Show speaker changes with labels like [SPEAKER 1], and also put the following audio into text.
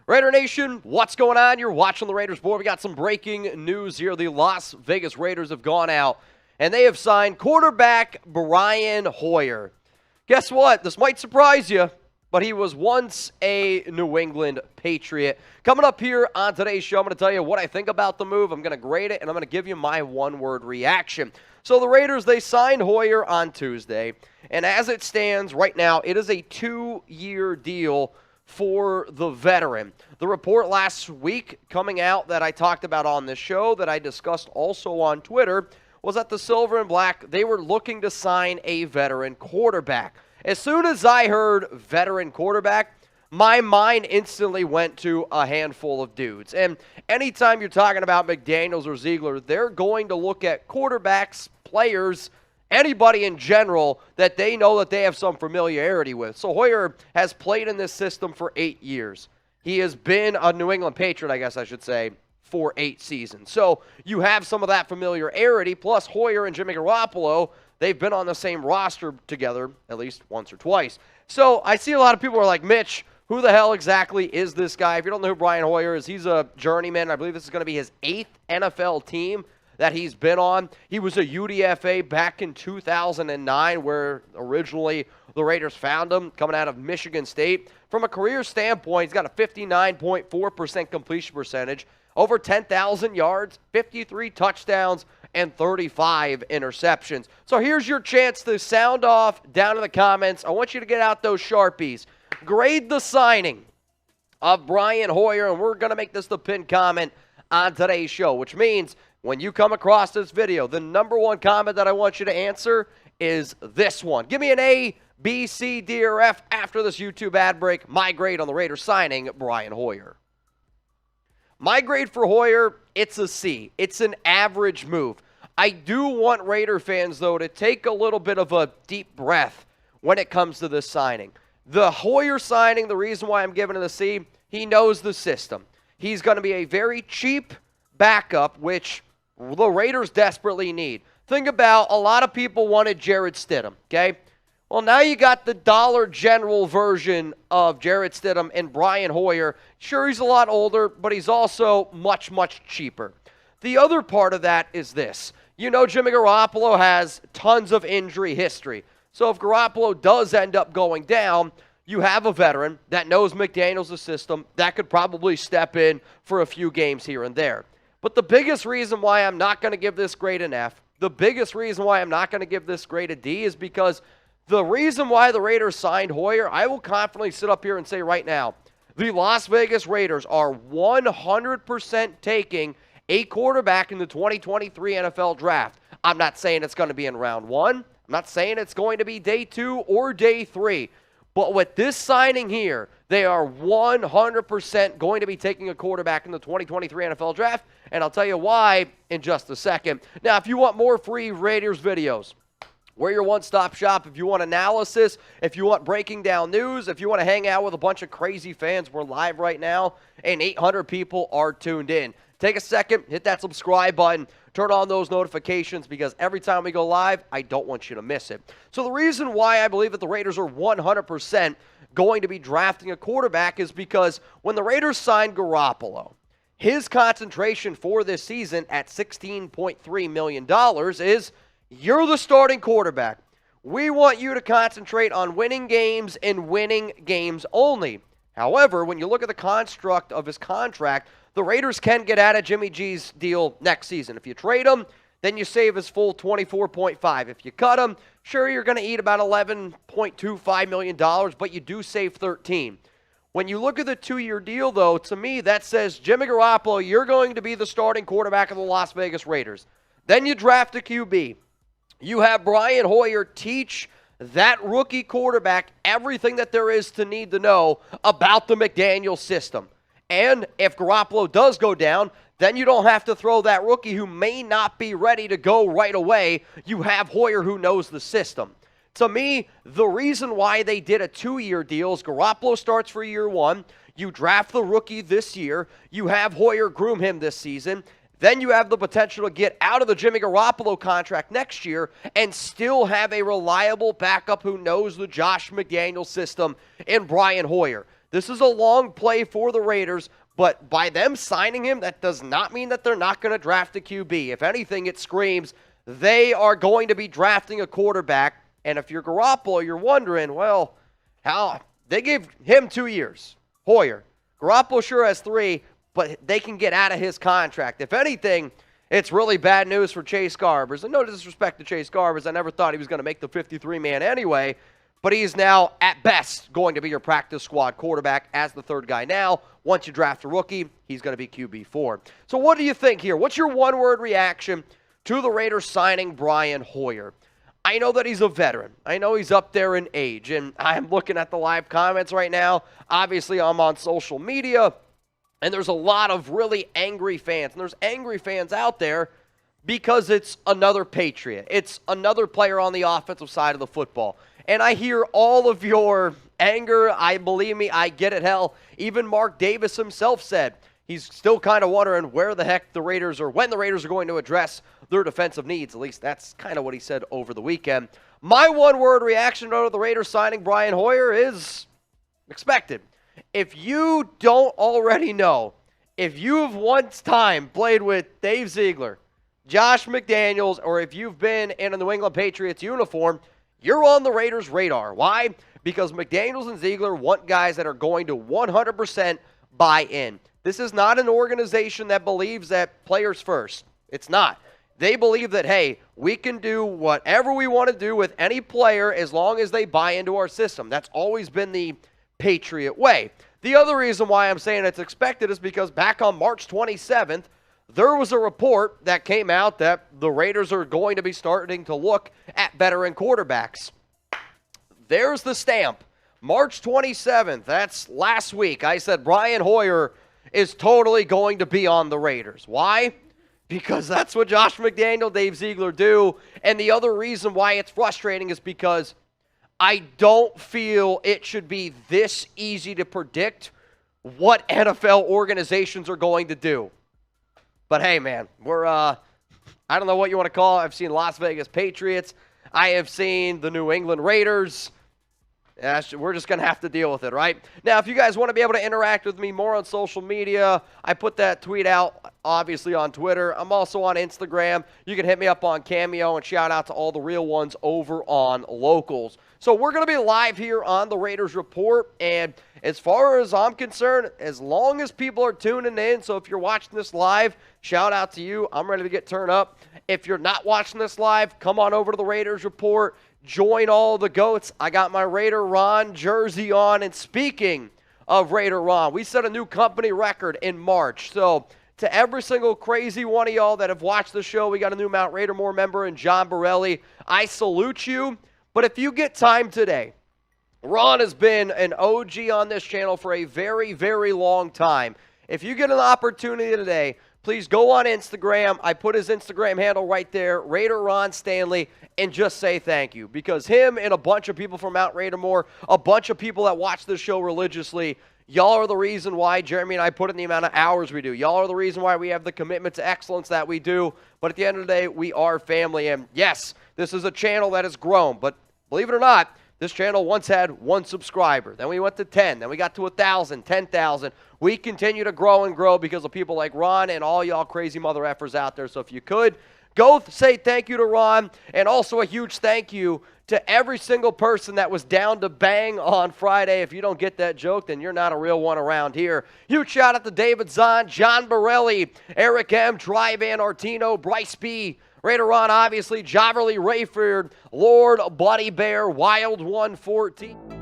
[SPEAKER 1] Raider Nation, what's going on? You're watching the Raiders board. We got some breaking news here. The Las Vegas Raiders have gone out, and they have signed quarterback Brian Hoyer. Guess what? This might surprise you, but he was once a New England Patriot. Coming up here on today's show, I'm going to tell you what I think about the move. I'm going to grade it, and I'm going to give you my one-word reaction. So the Raiders, they signed Hoyer on Tuesday, and as it stands right now, it is a 2-year deal for the veteran. The report last week coming out that I talked about on this show, that I discussed also on Twitter, was that the Silver and Black, they were looking to sign a veteran quarterback. As soon as I heard veteran quarterback, my mind instantly went to a handful of dudes. And anytime you're talking about McDaniels or Ziegler, they're going to look at quarterbacks, players, anybody in general that they know that they have some familiarity with. So Hoyer has played in this system for 8 years. He has been a New England Patriot, I guess I should say, for 8 seasons. So you have some of that familiarity, plus Hoyer and Jimmy Garoppolo, they've been on the same roster together at least once or twice. So I see a lot of people are like, Mitch, who the hell exactly is this guy? If you don't know who Brian Hoyer is, he's a journeyman. I believe this is going to be his 8th NFL team that he's been on. He was a UDFA back in 2009, where originally the Raiders found him, coming out of Michigan State. From a career standpoint, he's got a 59.4% completion percentage, over 10,000 yards, 53 touchdowns, and 35 interceptions. So here's your chance to sound off down in the comments. I want you to get out those Sharpies. Grade the signing of Brian Hoyer, and we're going to make this the pinned comment on today's show, which means when you come across this video, the number one comment that I want you to answer is this one. Give me an A, B, C, D, or F after this YouTube ad break. My grade on the Raiders signing Brian Hoyer. My grade for Hoyer, it's a C. It's an average move. I do want Raider fans, though, to take a little bit of a deep breath when it comes to this signing. The Hoyer signing, the reason why I'm giving it a C, he knows the system. He's going to be a very cheap backup, which the Raiders desperately need. Think about, a lot of people wanted Jarrett Stidham, okay? Well, now you got the Dollar General version of Jarrett Stidham and Brian Hoyer. Sure, he's a lot older, but he's also much, much cheaper. The other part of that is this. You know, Jimmy Garoppolo has tons of injury history. So if Garoppolo does end up going down, you have a veteran that knows McDaniels' system that could probably step in for a few games here and there. But the biggest reason why I'm not going to give this grade an F, the biggest reason why I'm not going to give this grade a D is because the reason why the Raiders signed Hoyer, I will confidently sit up here and say right now, the Las Vegas Raiders are 100% taking a quarterback in the 2023 NFL Draft. I'm not saying it's going to be in round 1. I'm not saying it's going to be day 2 or day 3. But with this signing here, they are 100% going to be taking a quarterback in the 2023 NFL Draft, and I'll tell you why in just a second. Now, if you want more free Raiders videos, we're your one-stop shop. If you want analysis, if you want breaking down news, if you want to hang out with a bunch of crazy fans, we're live right now, and 800 people are tuned in. Take a second, hit that subscribe button, turn on those notifications, because every time we go live, I don't want you to miss it. So the reason why I believe that the Raiders are 100% going to be drafting a quarterback is because when the Raiders signed Garoppolo, his concentration for this season at $16.3 million is, you're the starting quarterback. We want you to concentrate on winning games and winning games only. However, when you look at the construct of his contract, the Raiders can get out of Jimmy G's deal next season. If you trade him, then you save his full $24.5. If you cut him, sure, you're going to eat about $11.25 million, but you do save $13. When you look at the 2-year deal, though, to me, that says, Jimmy Garoppolo, you're going to be the starting quarterback of the Las Vegas Raiders. Then you draft a QB. You have Brian Hoyer teach that rookie quarterback everything that there is to need to know about the McDaniels system. And if Garoppolo does go down, then you don't have to throw that rookie who may not be ready to go right away. You have Hoyer who knows the system. To me, the reason why they did a 2-year deal is Garoppolo starts for year 1. You draft the rookie this year. You have Hoyer groom him this season. Then you have the potential to get out of the Jimmy Garoppolo contract next year and still have a reliable backup who knows the Josh McDaniels system in Brian Hoyer. This is a long play for the Raiders, but by them signing him, that does not mean that they're not going to draft a QB. If anything, it screams they are going to be drafting a quarterback. And if you're Garoppolo, you're wondering, well, how they gave him 2 years. Hoyer. Garoppolo sure has 3, but they can get out of his contract. If anything, it's really bad news for Chase Garbers. And no disrespect to Chase Garbers. I never thought he was going to make the 53-man anyway. But he's now, at best, going to be your practice squad quarterback as the third guy now. Once you draft a rookie, he's going to be QB4. So what do you think here? What's your one-word reaction to the Raiders signing Brian Hoyer? I know that he's a veteran. I know he's up there in age. And I'm looking at the live comments right now. Obviously, I'm on social media. And there's a lot of really angry fans. And there's angry fans out there because it's another Patriot. It's another player on the offensive side of the football. And I hear all of your anger. Believe me, I get it. Hell, even Mark Davis himself said he's still kind of wondering where the heck the Raiders are, when the Raiders are going to address their defensive needs. At least that's kind of what he said over the weekend. My one-word reaction to the Raiders signing Brian Hoyer is expected. If you don't already know, if you have once time played with Dave Ziegler, Josh McDaniels, or if you've been in a New England Patriots uniform, you're on the Raiders' radar. Why? Because McDaniels and Ziegler want guys that are going to 100% buy in. This is not an organization that believes that players first. It's not. They believe that, hey, we can do whatever we want to do with any player as long as they buy into our system. That's always been the Patriot way. The other reason why I'm saying it's expected is because back on March 27th, there was a report that came out that the Raiders are going to be starting to look at veteran quarterbacks. There's the stamp. March 27th, that's last week. I said Brian Hoyer is totally going to be on the Raiders. Why? Because that's what Josh McDaniel, Dave Ziegler do. And the other reason why it's frustrating is because I don't feel it should be this easy to predict what NFL organizations are going to do. But hey, man, we're, I don't know what you want to call it. I've seen Las Vegas Patriots. I have seen the New England Raiders. We're just going to have to deal with it, right? Now, if you guys want to be able to interact with me more on social media, I put that tweet out, obviously, on Twitter. I'm also on Instagram. You can hit me up on Cameo, and shout out to all the real ones over on Locals. So we're going to be live here on the Raiders Report, and as far as I'm concerned, as long as people are tuning in, so if you're watching this live, shout out to you. I'm ready to get turned up. If you're not watching this live, come on over to the Raiders Report. Join all the GOATs. I got my Raider Ron jersey on. And speaking of Raider Ron, we set a new company record in March. So to every single crazy one of y'all that have watched the show, we got a new Mount Raidermore member in John Borelli. I salute you. But if you get time today, Ron has been an OG on this channel for a very, very long time. If you get an opportunity today, please go on Instagram. I put his Instagram handle right there, Raider Ron Stanley, and just say thank you. Because him and a bunch of people from Mount Raidermore, a bunch of people that watch this show religiously, y'all are the reason why Jeremy and I put in the amount of hours we do. Y'all are the reason why we have the commitment to excellence that we do. But at the end of the day, we are family. And yes, this is a channel that has grown. But believe it or not, this channel once had 1 subscriber. Then we went to 10. Then we got to 1,000, 10,000. We continue to grow and grow because of people like Ron and all y'all crazy mother effers out there. So if you could, go say thank you to Ron. And also a huge thank you to every single person that was down to bang on Friday. If you don't get that joke, then you're not a real one around here. Huge shout out to David Zahn, John Borelli, Eric M., Dry-Van Artino, Bryce B., Raider Ron, obviously, Javerly Rayford, Lord, Buddy Bear, Wild 114.